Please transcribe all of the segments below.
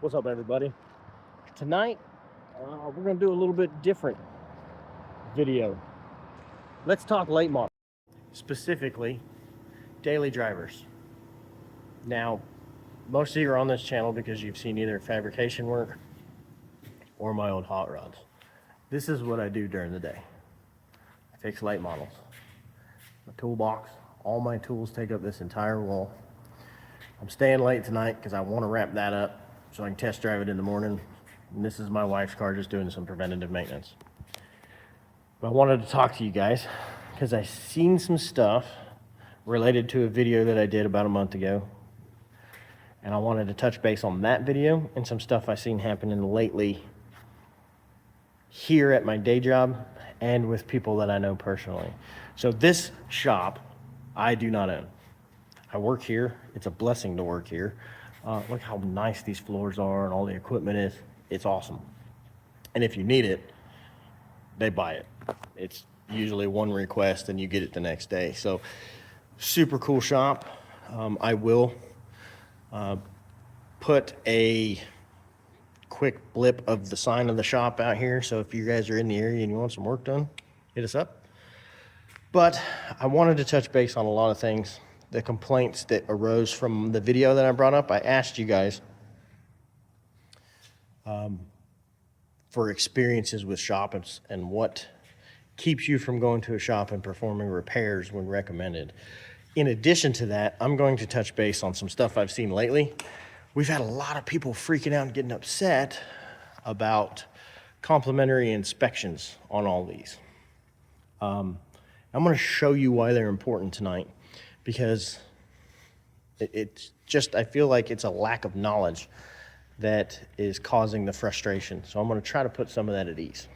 What's up, everybody? Tonight, we're going to do a little bit different video. Let's talk late model, specifically daily drivers. Now, most of you are on this channel because you've seen either fabrication work or my old hot rods. This is what I do during the day. I fix late models. My toolbox, all my tools take up this entire wall. I'm staying late tonight because I want to wrap that up so I can test drive it in the morning. And this is my wife's car, just doing some preventative maintenance. But I wanted to talk to you guys because I seen some stuff related to a video that I did about a month ago. And I wanted to touch base on that video and some stuff I've seen happening lately here at my day job and with people that I know personally. So this shop, I do not own. I work here. It's a blessing to work here. Look how nice these floors are and all the equipment is. It's awesome. And if you need it, they buy it. It's usually one request and you get it the next day. So super cool shop. I will put a quick blip of the sign of the shop out here. So if you guys are in the area and you want some work done, hit us up. But I wanted to touch base on a lot of things. The complaints that arose from the video that I brought up. I asked you guys for experiences with shop and what keeps you from going to a shop and performing repairs when recommended. In addition to that, I'm going to touch base on some stuff I've seen lately. We've had a lot of people freaking out and getting upset about complimentary inspections on all these. I'm going to show you why they're important tonight, because it's just, I feel like it's a lack of knowledge that is causing the frustration. So I'm going to try to put some of that at ease.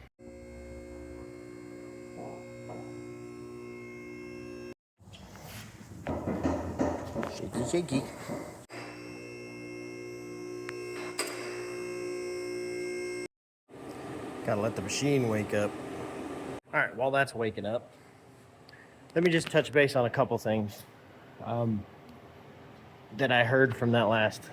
Shaky, shaky. Gotta let the machine wake up. All right, while that's waking up, let me just touch base on a couple things that I heard from that last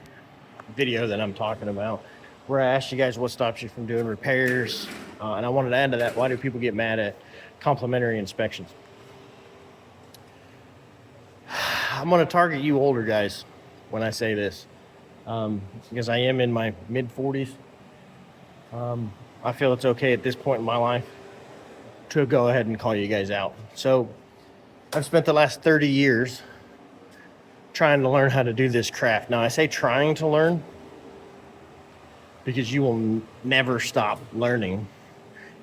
video that I'm talking about, where I asked you guys what stops you from doing repairs. And I wanted to add to that, why do people get mad at complimentary inspections? I'm going to target you older guys when I say this, because I am in my mid-40s. I feel it's okay at this point in my life to go ahead and call you guys out. So I've spent the last 30 years trying to learn how to do this craft. Now, I say trying to learn because you will never stop learning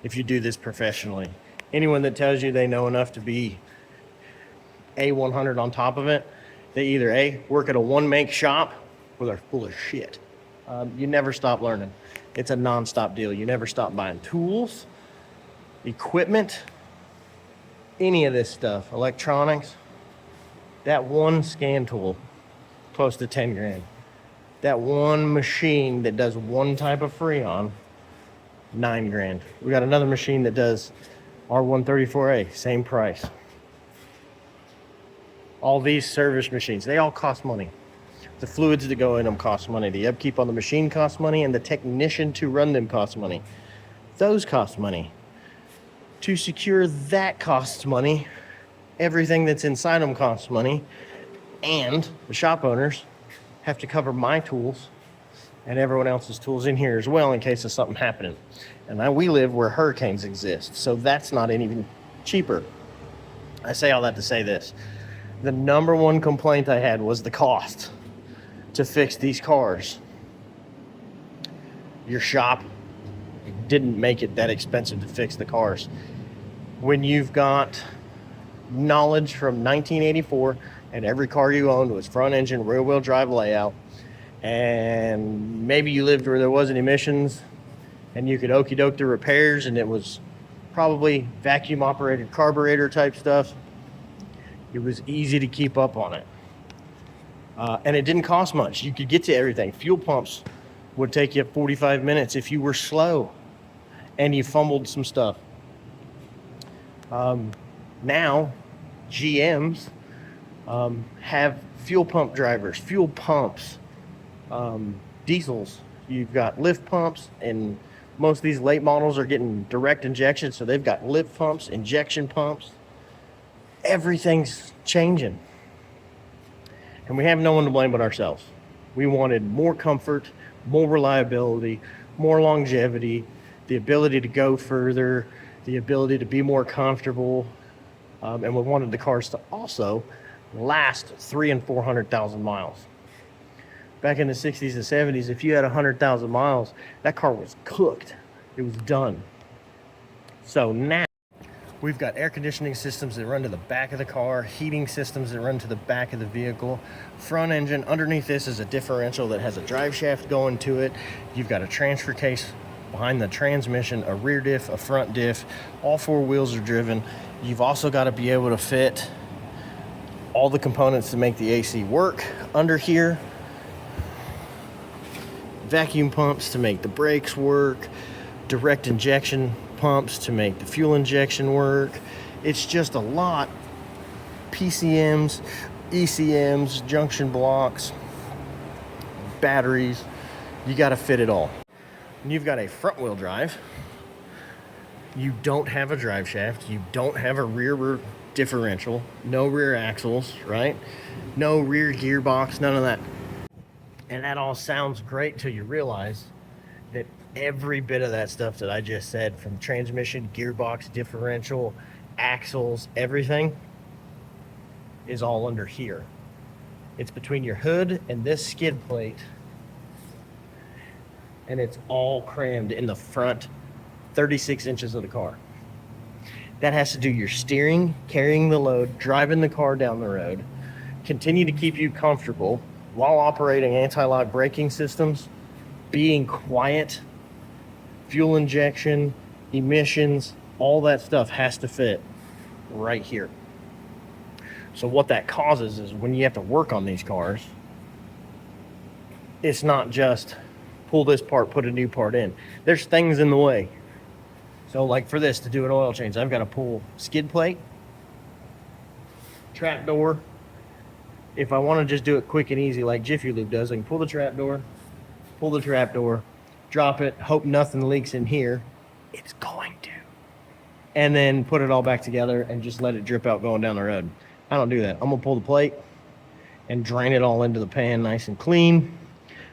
if you do this professionally. Anyone that tells you they know enough to be A100 on top of it, they either A, work at a one-make shop, or they're full of shit. You never stop learning. It's a non-stop deal. You never stop buying tools, equipment, any of this stuff, electronics. That one scan tool, close to 10 grand. That one machine that does one type of Freon, 9 grand. We got another machine that does R134A, same price. All these service machines, they all cost money. The fluids that go in them cost money. The upkeep on the machine costs money, and the technician to run them costs money. Those cost money. To secure that costs money. Everything that's inside them costs money. And the shop owners have to cover my tools and everyone else's tools in here as well in case of something happening. And we live where hurricanes exist, so that's not any cheaper. I say all that to say this. The number one complaint I had was the cost to fix these cars. Your shop didn't make it that expensive to fix the cars. When you've got knowledge from 1984 and every car you owned was front engine, rear wheel drive layout, and maybe you lived where there wasn't emissions and you could okey doke the repairs, and it was probably vacuum operated carburetor type stuff, it was easy to keep up on it. And it didn't cost much. You could get to everything. Fuel pumps would take you 45 minutes if you were slow and you fumbled some stuff. Now, GMs have fuel pump drivers, fuel pumps, diesels You've got lift pumps, and most of these late models are getting direct injection, so they've got lift pumps, injection pumps. Everything's changing. And we have no one to blame but ourselves. We wanted more comfort, more reliability, more longevity, the ability to go further, the ability to be more comfortable, and we wanted the cars to also last 300,000 and 400,000 miles. Back in the 60s and 70s, if you had 100,000 miles, that car was cooked. It was done. So now we've got air conditioning systems that run to the back of the car, heating systems that run to the back of the vehicle, front engine. Underneath this is a differential that has a drive shaft going to it. You've got a transfer case behind the transmission, a rear diff, a front diff. All four wheels are driven. You've also got to be able to fit all the components to make the AC work under here. Vacuum pumps to make the brakes work, direct injection pumps to make the fuel injection work. It's just a lot. PCMs, ECMs, junction blocks, batteries. You got to fit it all. And you've got a front wheel drive. You don't have a drive shaft. You don't have a rear differential. No rear axles, right? No rear gearbox, none of that. And that all sounds great till you realize that every bit of that stuff that I just said, from transmission, gearbox, differential, axles, everything, is all under here. It's between your hood and this skid plate, and it's all crammed in the front 36 inches of the car. That has to do your steering, carrying the load, driving the car down the road, continue to keep you comfortable while operating anti-lock braking systems, being quiet, fuel injection, emissions, all that stuff has to fit right here. So what that causes is when you have to work on these cars, it's not just pull this part, put a new part in. There's things in the way. So like for this, to do an oil change, I've got to pull skid plate, trap door. If I want to just do it quick and easy like Jiffy Lube does, I can pull the trap door, drop it, hope nothing leaks in here. It's going to. And then put it all back together and just let it drip out going down the road. I don't do that. I'm going to pull the plate and drain it all into the pan nice and clean,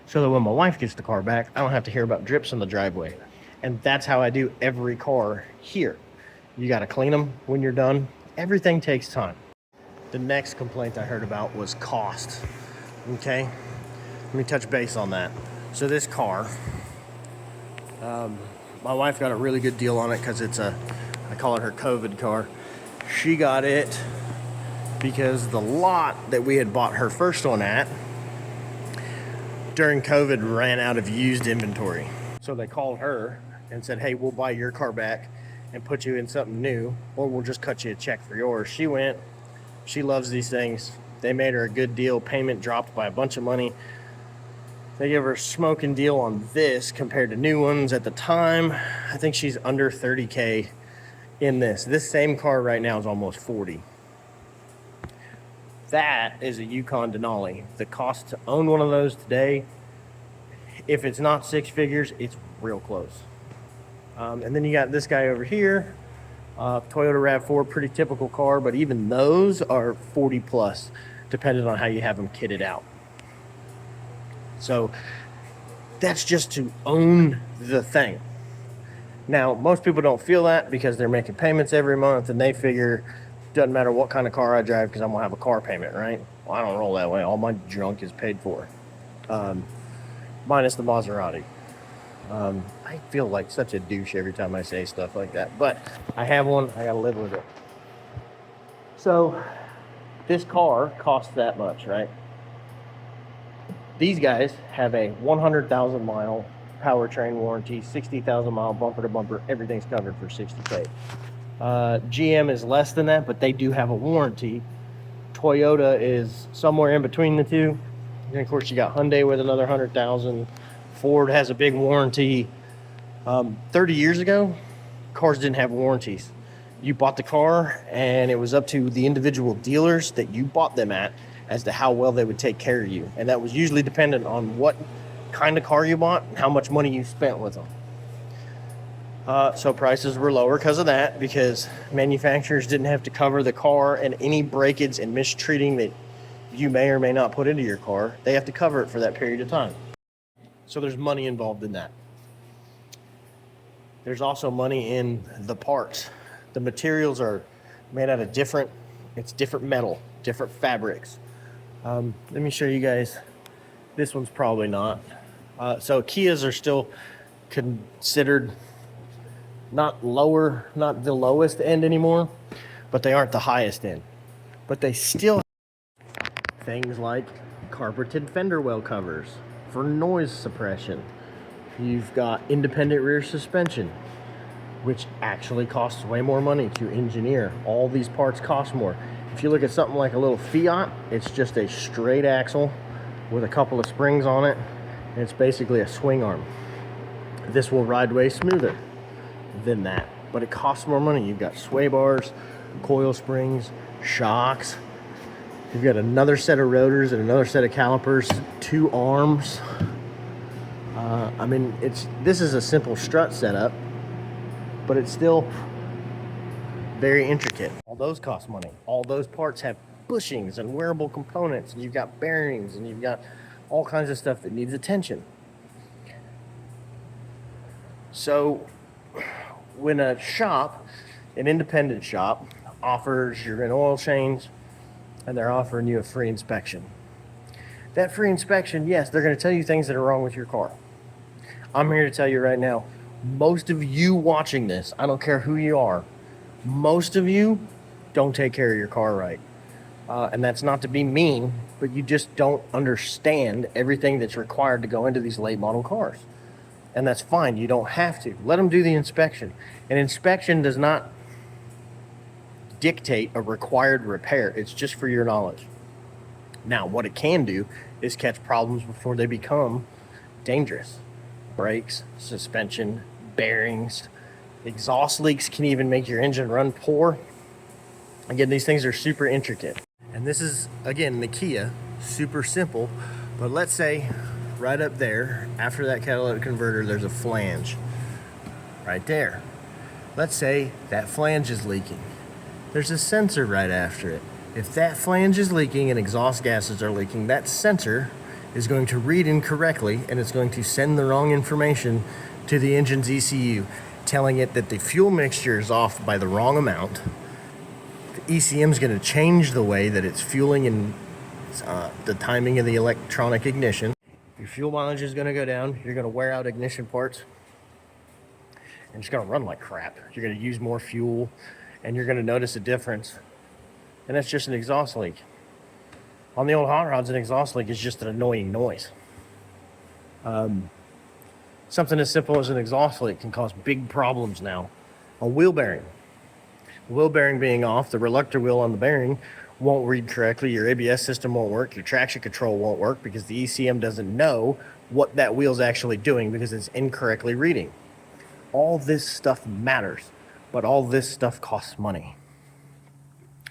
so that when my wife gets the car back, I don't have to hear about drips in the driveway. And that's how I do every car here. You got to clean them when you're done. Everything takes time. The next complaint I heard about was cost. Okay, let me touch base on that. So this car, my wife got a really good deal on it because it's I call it her COVID car. She got it because the lot that we had bought her first one at during COVID ran out of used inventory. So they called her and said, hey, we'll buy your car back and put you in something new, or we'll just cut you a check for yours. She went. She loves these things. They made her a good deal. Payment dropped by a bunch of money. They gave her a smoking deal on this compared to new ones at the time. I think she's under 30K in this. This same car right now is almost 40. That is a Yukon Denali. The cost to own one of those today, if it's not six figures, it's real close. And then you got this guy over here. Toyota RAV4, pretty typical car, but even those are 40 plus, depending on how you have them kitted out. So that's just to own the thing. Now, most people don't feel that because they're making payments every month, and they figure it doesn't matter what kind of car I drive because I'm gonna have a car payment, right? Well, I don't roll that way. All my junk is paid for, minus the Maserati. I feel like such a douche every time I say stuff like that, but I have one. I gotta live with it. So this car costs that much, right? These guys have a 100,000 mile powertrain warranty, 60,000 mile bumper to bumper. Everything's covered for 60K. GM is less than that, but they do have a warranty. Toyota is somewhere in between the two. And of course, you got Hyundai with another 100,000. Ford has a big warranty. 30 years ago, cars didn't have warranties. You bought the car, and it was up to the individual dealers that you bought them at as to how well they would take care of you. And that was usually dependent on what kind of car you bought and how much money you spent with them. So prices were lower because of that, because manufacturers didn't have to cover the car and any breakage and mistreating that you may or may not put into your car. They have to cover it for that period of time. So there's money involved in that. There's also money in the parts. The materials are made out of different metal, different fabrics. Let me show you guys. This one's probably not. So Kias are still considered not the lowest end anymore, but they aren't the highest end. But they still have things like carpeted fender well covers for noise suppression. You've got independent rear suspension, which actually costs way more money to engineer. All these parts cost more. If you look at something like a little Fiat, it's just a straight axle with a couple of springs on it, and it's basically a swing arm. This will ride way smoother than that, but it costs more money. You've got sway bars, coil springs, shocks. You've got another set of rotors and another set of calipers, 2 arms. I mean, this is a simple strut setup, but it's still very intricate. All those cost money. All those parts have bushings and wearable components, and you've got bearings, and you've got all kinds of stuff that needs attention. So when a shop, an independent shop, offers you an oil change and they're offering you a free inspection, that free inspection, yes, they're going to tell you things that are wrong with your car. I'm here to tell you right now, most of you watching this, I don't care who you are, most of you don't take care of your car right. And that's not to be mean, but you just don't understand everything that's required to go into these late model cars. And that's fine. You don't have to. Let them do the inspection. An inspection does not dictate a required repair. It's just for your knowledge. Now, what it can do is catch problems before they become dangerous. Brakes, suspension, bearings, exhaust leaks can even make your engine run poor. Again, these things are super intricate. And this is, again, the Kia, super simple. But let's say right up there, after that catalytic converter, there's a flange right there. Let's say that flange is leaking. There's a sensor right after it. If that flange is leaking and exhaust gases are leaking, that sensor is going to read incorrectly, and it's going to send the wrong information to the engine's ECU, telling it that the fuel mixture is off by the wrong amount. The ECM is going to change the way that it's fueling and the timing of the electronic ignition. Your fuel mileage is going to go down. You're going to wear out ignition parts, and it's going to run like crap. You're going to use more fuel, and you're going to notice a difference. And that's just an exhaust leak. On the old hot rods, an exhaust leak is just an annoying noise. Something as simple as an exhaust leak can cause big problems now. A wheel bearing. The wheel bearing being off, the reluctor wheel on the bearing won't read correctly. Your ABS system won't work. Your traction control won't work because the ECM doesn't know what that wheel's actually doing because it's incorrectly reading. All this stuff matters, but all this stuff costs money.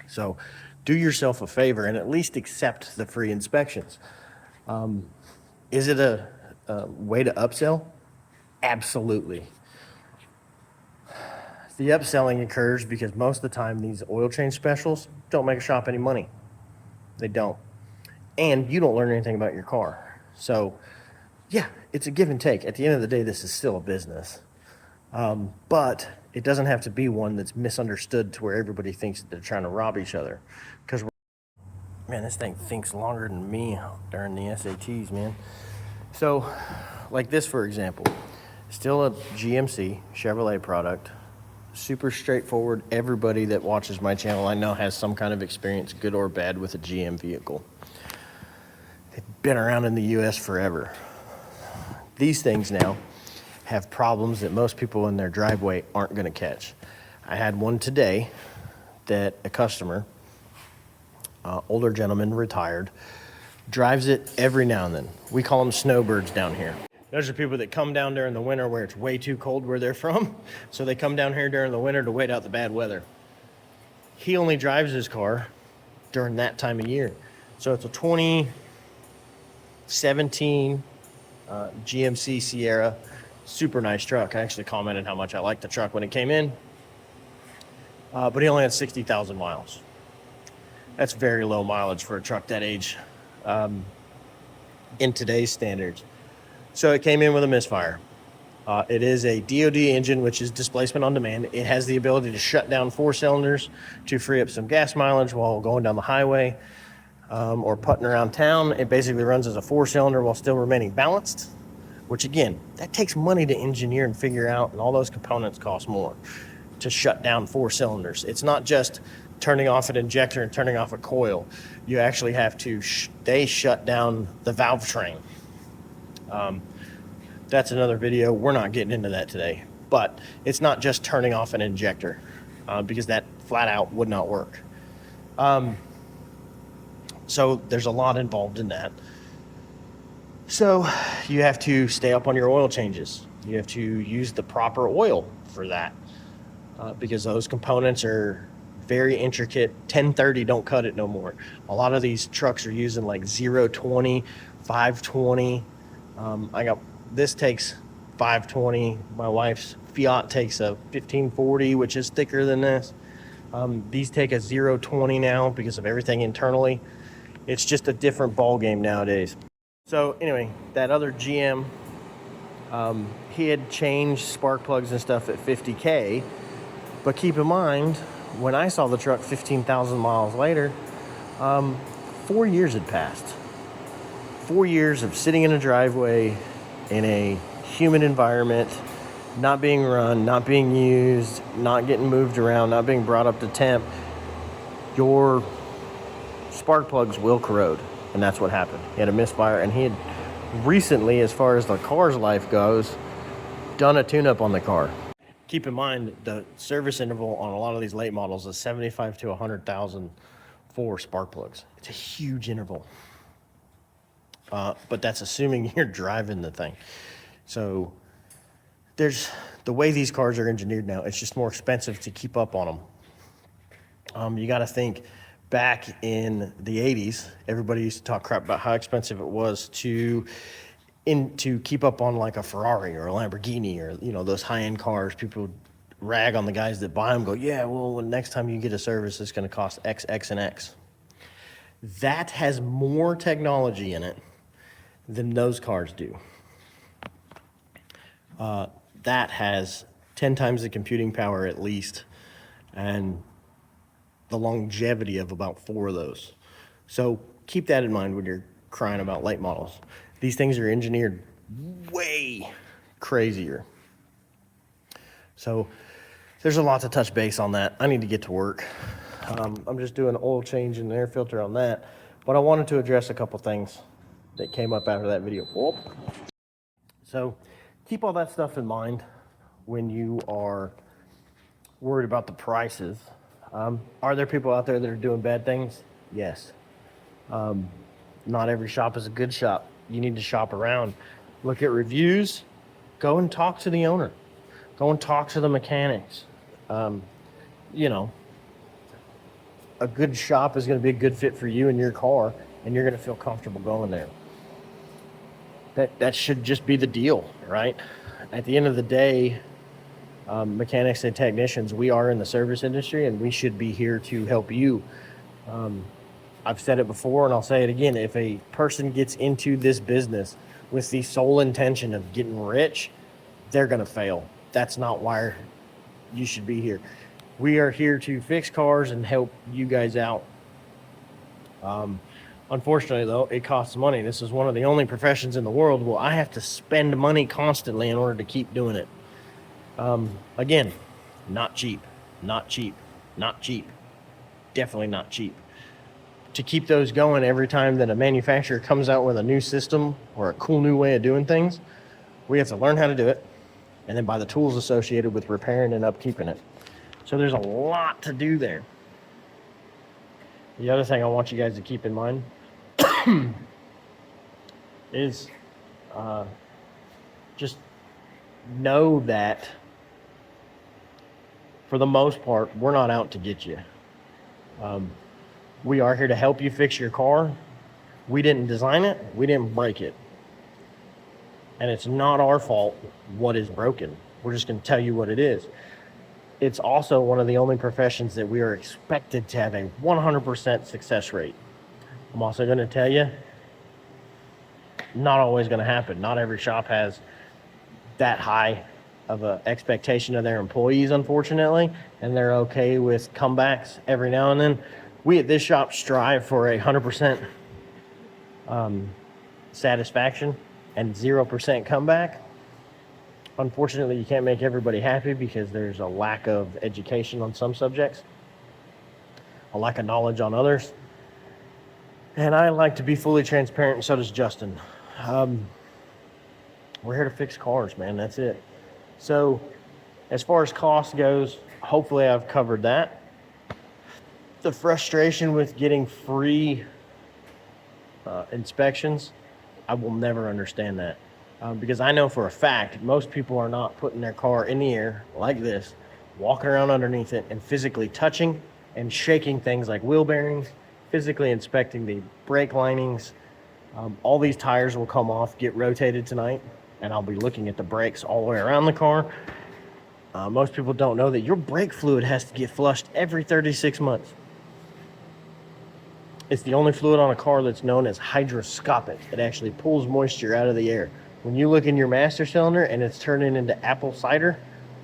So do yourself a favor and at least accept the free inspections. Is it a way to upsell? Absolutely. The upselling occurs because most of the time these oil change specials don't make a shop any money. They don't. And you don't learn anything about your car. So yeah, it's a give and take. At the end of the day, this is still a business. But it doesn't have to be one that's misunderstood to where everybody thinks that they're trying to rob each other. Because, man, this thing thinks longer than me during the SATs, man. So, like this, for example, still a GMC Chevrolet product. Super straightforward. Everybody that watches my channel I know has some kind of experience, good or bad, with a GM vehicle. They've been around in the US forever. These things now have problems that most people in their driveway aren't going to catch. I had one today that a customer, older gentleman, retired, drives it every now and then. We call them snowbirds down here. Those are people that come down during the winter where it's way too cold where they're from. So they come down here during the winter to wait out the bad weather. He only drives his car during that time of year. So it's a 2017 GMC Sierra, super nice truck. I actually commented how much I liked the truck when it came in, but he only had 60,000 miles. That's very low mileage for a truck that age in today's standards. So it came in with a misfire. It is a DOD engine, which is displacement on demand. It has the ability to shut down 4 cylinders to free up some gas mileage while going down the highway or putting around town. It basically runs as a 4-cylinder while still remaining balanced, which again, that takes money to engineer and figure out, and all those components cost more to shut down 4 cylinders. It's not just turning off an injector and turning off a coil. You actually have to shut down the valve train. That's another video. We're not getting into that today, but it's not just turning off an injector because that flat out would not work. So there's a lot involved in that. So you have to stay up on your oil changes. You have to use the proper oil for that because those components are very intricate. 1030 don't cut it no more. A lot of these trucks are using like 020, 520. This takes 520. My wife's Fiat takes a 1540, which is thicker than this. These take a 020 now because of everything internally. It's just a different ball game nowadays. So anyway, that other GM, he had changed spark plugs and stuff at 50K. But keep in mind, when I saw the truck 15,000 miles later, 4 years had passed. 4 years of sitting in a driveway in a humid environment, not being run, not being used, not getting moved around, not being brought up to temp. Your spark plugs will corrode, and that's what happened. He had a misfire, and he had recently, as far as the car's life goes, done a tune-up on the car. Keep in mind, the service interval on a lot of these late models is 75 to 100,000 for spark plugs. It's a huge interval. But that's assuming you're driving the thing. So there's the way these cars are engineered now, it's just more expensive to keep up on them. You got to think back in the 80s, everybody used to talk crap about how expensive it was to keep up on like a Ferrari or a Lamborghini or, you know, those high-end cars. People would rag on the guys that buy them, go, yeah, well, the next time you get a service, it's going to cost X, X, and X. That has more technology in it than those cars do. That has 10 times the computing power at least, and the longevity of about 4 of those. So keep that in mind when you're crying about late models. These things are engineered way crazier. So there's a lot to touch base on that. I need to get to work. I'm just doing an oil change and an air filter on that, but I wanted to address a couple things that came up after that video. Whoop. So keep all that stuff in mind when you are worried about the prices. Are there people out there that are doing bad things? Yes. Not every shop is a good shop. You need to shop around. Look at reviews. Go and talk to the owner. Go and talk to the mechanics. You know, a good shop is going to be a good fit for you and your car, and you're going to feel comfortable going there. That should just be the deal, right? At the end of the day, mechanics and technicians, we are in the service industry, and we should be here to help you. I've said it before, and I'll say it again. If a person gets into this business with the sole intention of getting rich, they're going to fail. That's not why you should be here. We are here to fix cars and help you guys out. Unfortunately, though, it costs money. This is one of the only professions in the world where I have to spend money constantly in order to keep doing it. Again, not cheap, not cheap, not cheap. Definitely not cheap. To keep those going every time that a manufacturer comes out with a new system or a cool new way of doing things, we have to learn how to do it and then buy the tools associated with repairing and upkeeping it. So there's a lot to do there. The other thing I want you guys to keep in mind is just know that for the most part, we're not out to get you. We are here to help you fix your car. We didn't design it. We didn't break it. And it's not our fault what is broken. We're just going to tell you what it is. It's also one of the only professions that we are expected to have a 100% success rate. I'm also going to tell you, not always going to happen. Not every shop has that high of an expectation of their employees, unfortunately, and they're okay with comebacks every now and then. We at this shop strive for 100% satisfaction and 0% comeback. Unfortunately, you can't make everybody happy because there's a lack of education on some subjects, a lack of knowledge on others. And I like to be fully transparent, and so does Justin. We're here to fix cars, man. That's it. So as far as cost goes, hopefully I've covered that. The frustration with getting free inspections, I will never understand that. Because I know for a fact most people are not putting their car in the air like this, walking around underneath it and physically touching and shaking things like wheel bearings, physically inspecting the brake linings. All these tires will come off, get rotated tonight, and I'll be looking at the brakes all the way around the car. Most people don't know that your brake fluid has to get flushed every 36 months. It's the only fluid on a car that's known as hygroscopic. It actually pulls moisture out of the air. When you look in your master cylinder and it's turning into apple cider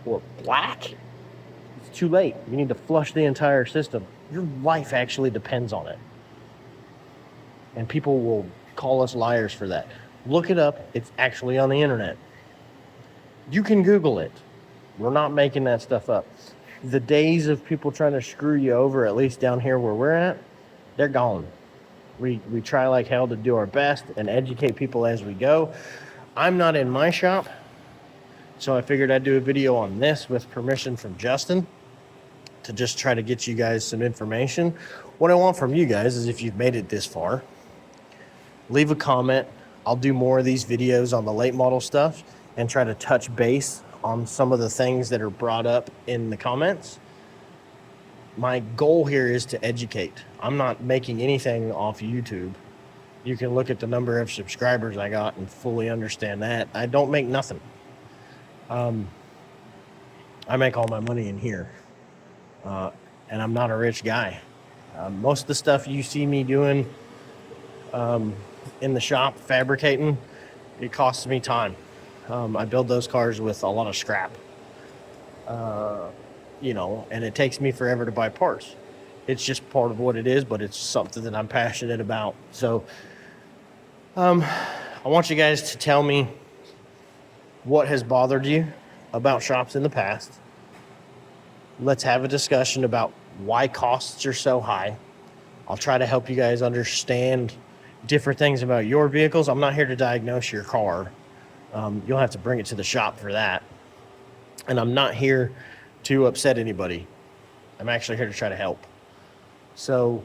or black, it's too late. You need to flush the entire system. Your life actually depends on it. And people will call us liars for that. Look it up. It's actually on the internet. You can Google it. We're not making that stuff up. The days of people trying to screw you over, at least down here where we're at, they're gone. We try like hell to do our best and educate people as we go. I'm not in my shop, so I figured I'd do a video on this with permission from Justin to just try to get you guys some information. What I want from you guys is, if you've made it this far, leave a comment. I'll do more of these videos on the late model stuff and try to touch base on some of the things that are brought up in the comments. My goal here is to educate. I'm not making anything off YouTube. You can look at the number of subscribers I got and fully understand that. I don't make nothing. I make all my money in here. And I'm not a rich guy. Most of the stuff you see me doing in the shop, fabricating, it costs me time. I build those cars with a lot of scrap. And it takes me forever to buy parts. It's just part of what it is, but it's something that I'm passionate about. So I want you guys to tell me what has bothered you about shops in the past. Let's have a discussion about why costs are so high. I'll try to help you guys understand different things about your vehicles. I'm not here to diagnose your car. You'll have to bring it to the shop for that. And I'm not here to upset anybody. I'm actually here to try to help. So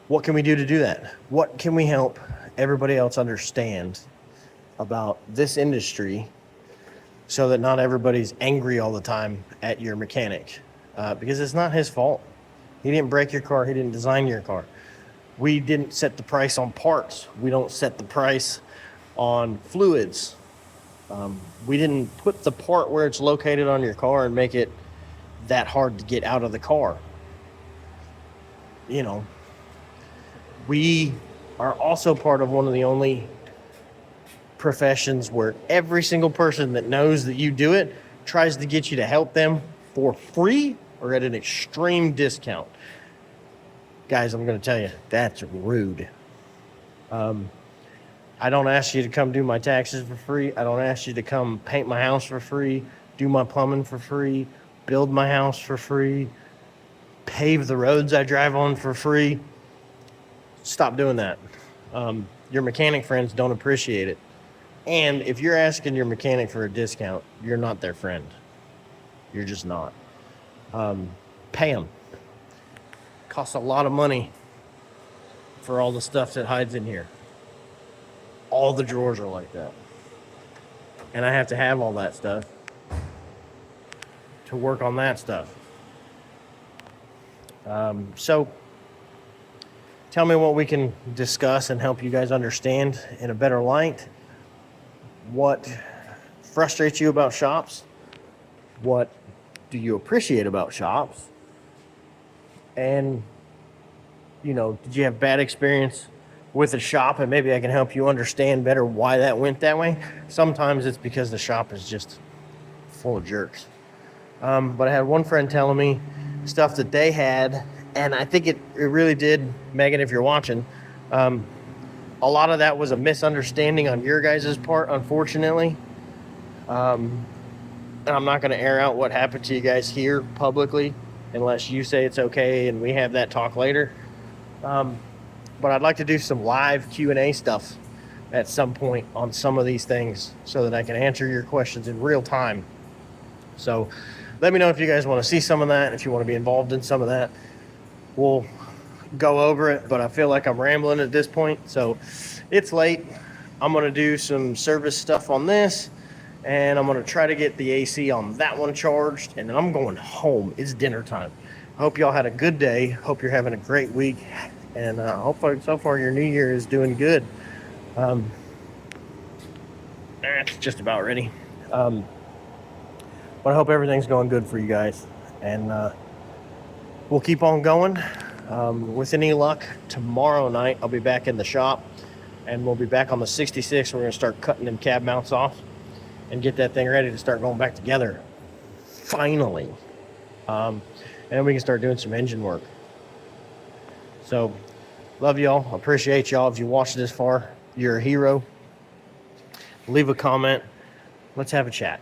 what can we do to do that? What can we help everybody else understand about this industry so that not everybody's angry all the time at your mechanic? Because it's not his fault. He didn't break your car. He didn't design your car. We didn't set the price on parts. We don't set the price on fluids. We didn't put the part where it's located on your car and make it that hard to get out of the car. We are also part of one of the only professions where every single person that knows that you do it tries to get you to help them for free or at an extreme discount. Guys, I'm going to tell you, that's rude. I don't ask you to come do my taxes for free. I don't ask you to come paint my house for free, do my plumbing for free, build my house for free, pave the roads I drive on for free. Stop doing that. Your mechanic friends don't appreciate it. And if you're asking your mechanic for a discount, you're not their friend. You're just not. Pay them. Costs a lot of money for all the stuff that hides in here. All the drawers are like that. And I have to have all that stuff to work on that stuff. So tell me what we can discuss and help you guys understand in a better light. what frustrates you about shops, what do you appreciate about shops, and did you have bad experience with a shop, and maybe I can help you understand better why that went that way. Sometimes it's because the shop is just full of jerks. But I had one friend telling me stuff that they had, and I think it really did, Megan, if you're watching, a lot of that was a misunderstanding on your guys' part, unfortunately. And I'm not going to air out what happened to you guys here publicly unless you say it's okay and we have that talk later. But I'd like to do some live Q&A stuff at some point on some of these things so that I can answer your questions in real time. So let me know if you guys want to see some of that, if you want to be involved in some of that. We'll go over it, but I feel like I'm rambling at this point, so it's late. I'm going to do some service stuff on this, and I'm going to try to get the AC on that one charged, and then I'm going home. It's dinner time. Hope y'all had a good day. Hope you're having a great week, and hopefully so far your new year is doing good. It's just about ready. But I hope everything's going good for you guys, and we'll keep on going. With any luck, tomorrow night I'll be back in the shop, and we'll be back on the 66. We're going to start cutting them cab mounts off and get that thing ready to start going back together, finally. And then we can start doing some engine work. So, love y'all. Appreciate y'all. If you watched this far, you're a hero. Leave a comment. Let's have a chat.